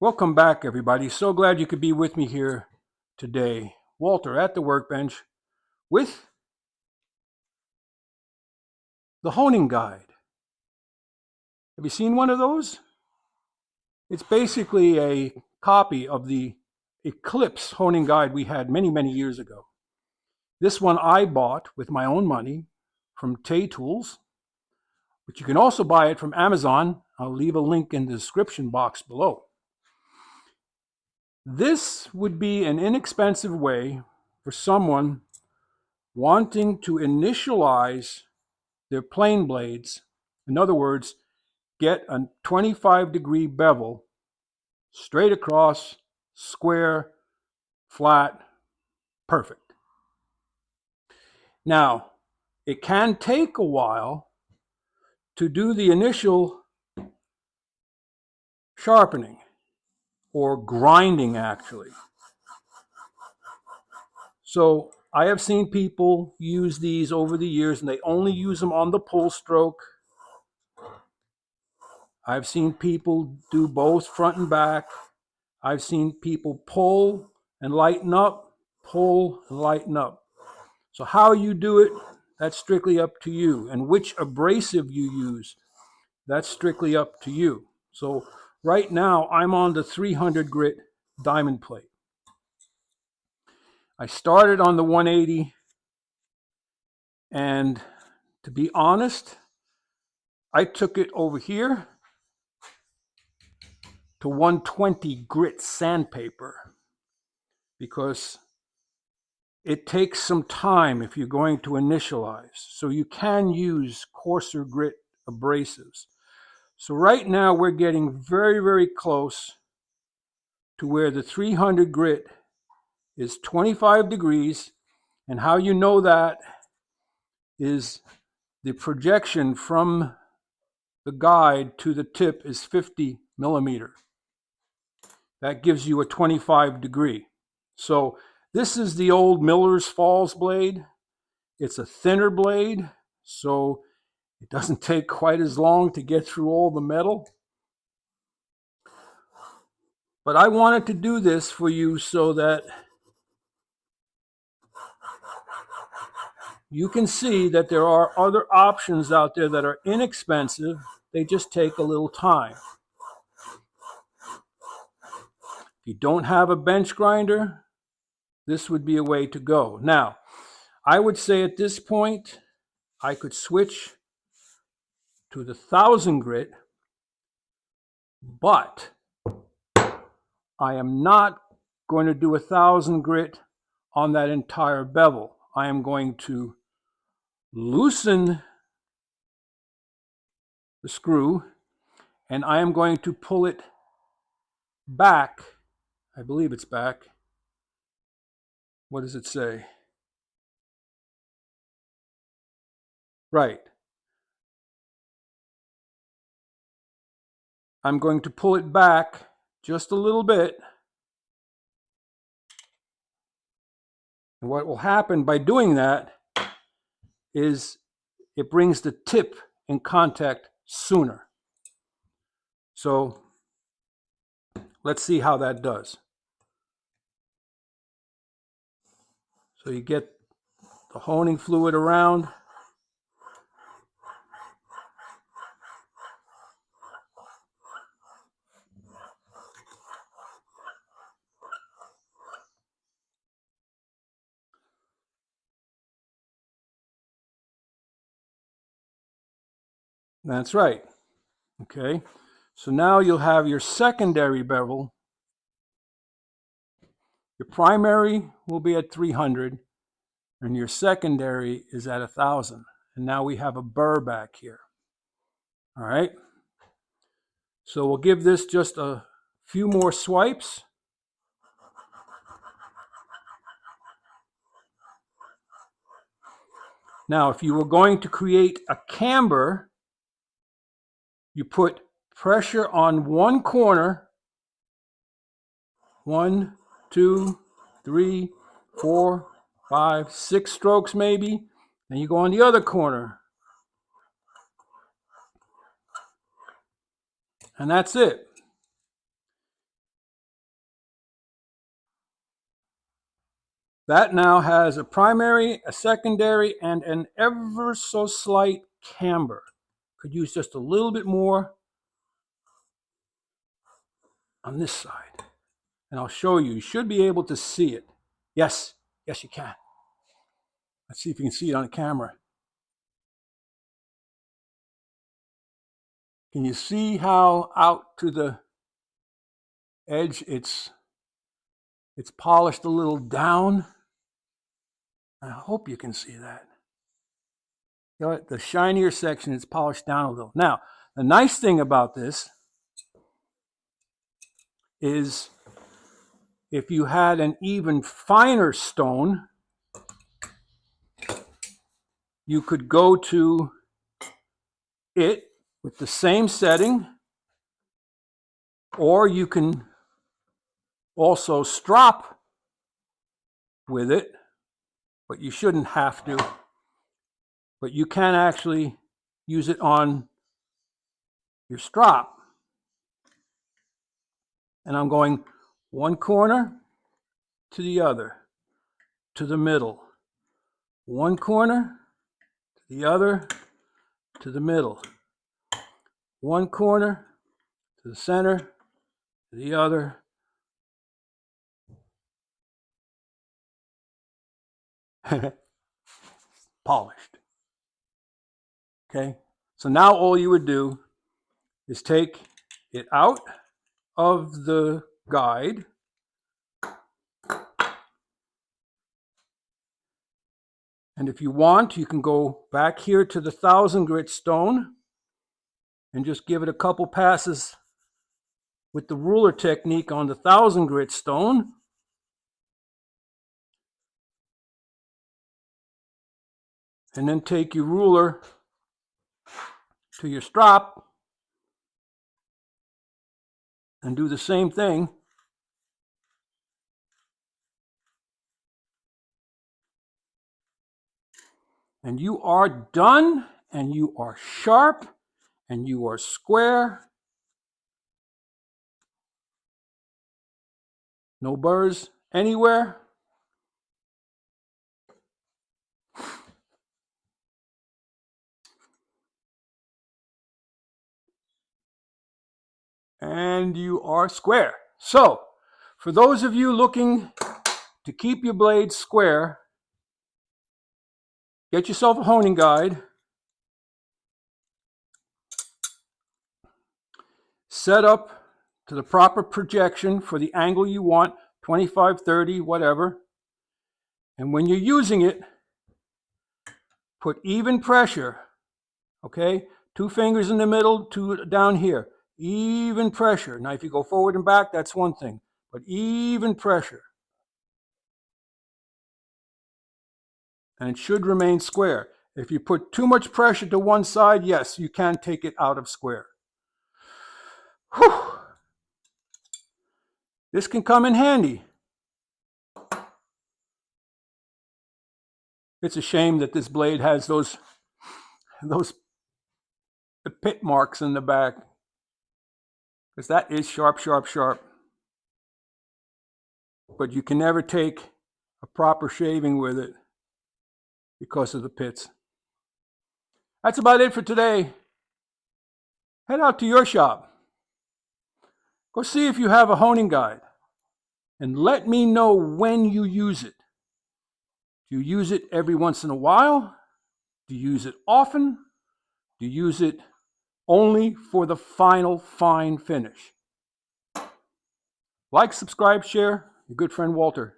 Welcome back, everybody. So glad you could be with me here today. Walter at the workbench with the honing guide. Have you seen one of those? It's basically a copy of the Eclipse honing guide we had many years ago. This one I bought with my own money from Taylor Tools, but you can also buy it from Amazon. I'll leave a link in the description box below. This would be an inexpensive way for someone wanting to initialize their plane blades. In other words, get a 25-degree bevel, straight across, square, flat, perfect. Now, it can take a while to do the initial sharpening, or grinding actually. So I have seen people use these over the years and they only use them on the pull stroke. I've seen people do both front and back. I've seen people pull and lighten up, pull and lighten up. So how you do it, that's strictly up to you. And which abrasive you use, that's strictly up to you. So right now I'm on the 300 grit diamond plate. I started on the 180, and to be honest, I took it over here to 120 grit sandpaper because it takes some time if you're going to initialize. So you can use coarser grit abrasives. So right now we're getting very close to where the 300 grit is 25 degrees. And how you know that is the projection from the guide to the tip is 50 millimeter. That gives you a 25 degree. So this is the old Miller's Falls blade. It's a thinner blade, so it doesn't take quite as long to get through all the metal. But I wanted to do this for you so that you can see that there are other options out there that are inexpensive. They just take a little time. If you don't have a bench grinder, this would be a way to go. Now, I would say at this point, I could switch to the 1000 grit, but I am not going to do 1000 grit on that entire bevel. I am going to loosen the screw and I am going to pull it back. I believe it's back. What does it say? Right. I'm going to pull it back just a little bit. And what will happen by doing that is it brings the tip in contact sooner. So let's see how that does. So you get the honing fluid around. That's right. Okay. So now you'll have your secondary bevel. Your primary will be at 300 and your secondary is at 1000. And now we have a burr back here. All right. So we'll give this just a few more swipes. Now, if you were going to create a camber, you put pressure on one corner, 1, 2, 3, 4, 5, 6 strokes maybe, and you go on the other corner. And that's it. That now has a primary, a secondary, and an ever so slight camber. Could use just a little bit more on this side. And I'll show you. You should be able to see it. Yes, yes you can. Let's see if you can see it on the camera. Can you see how out to the edge it's polished a little down? I hope you can see that. You know, the shinier section is polished down a little. Now, the nice thing about this is if you had an even finer stone, you could go to it with the same setting, or you can also strop with it, but you shouldn't have to. But you can actually use it on your strop. And I'm going one corner to the other, to the middle. One corner to the other, to the middle. One corner to the center, to the other. Polished. Okay, so now all you would do is take it out of the guide, and if you want, you can go back here to the 1000 grit stone and just give it a couple passes with the ruler technique on the 1000 grit stone. And then take your ruler to your strop and do the same thing. And you are done, and you are sharp, and you are square. No burrs anywhere. And you are square. So, for those of you looking to keep your blades square, get yourself a honing guide. Set up to the proper projection for the angle you want, 25, 30, whatever. And when you're using it, put even pressure, okay? 2 fingers in the middle, 2 down here. Even pressure. Now, if you go forward and back, that's one thing, but even pressure. And it should remain square. If you put too much pressure to one side, yes, you can take it out of square. Whew. This can come in handy. It's a shame that this blade has those pit marks in the back, because that is sharp, sharp, sharp. But you can never take a proper shaving with it because of the pits. That's about it for today. Head out to your shop. Go see if you have a honing guide, and let me know when you use it. Do you use it every once in a while? Do you use it often? Do you use it only for the final fine finish? Like, subscribe, share. Your good friend Walter.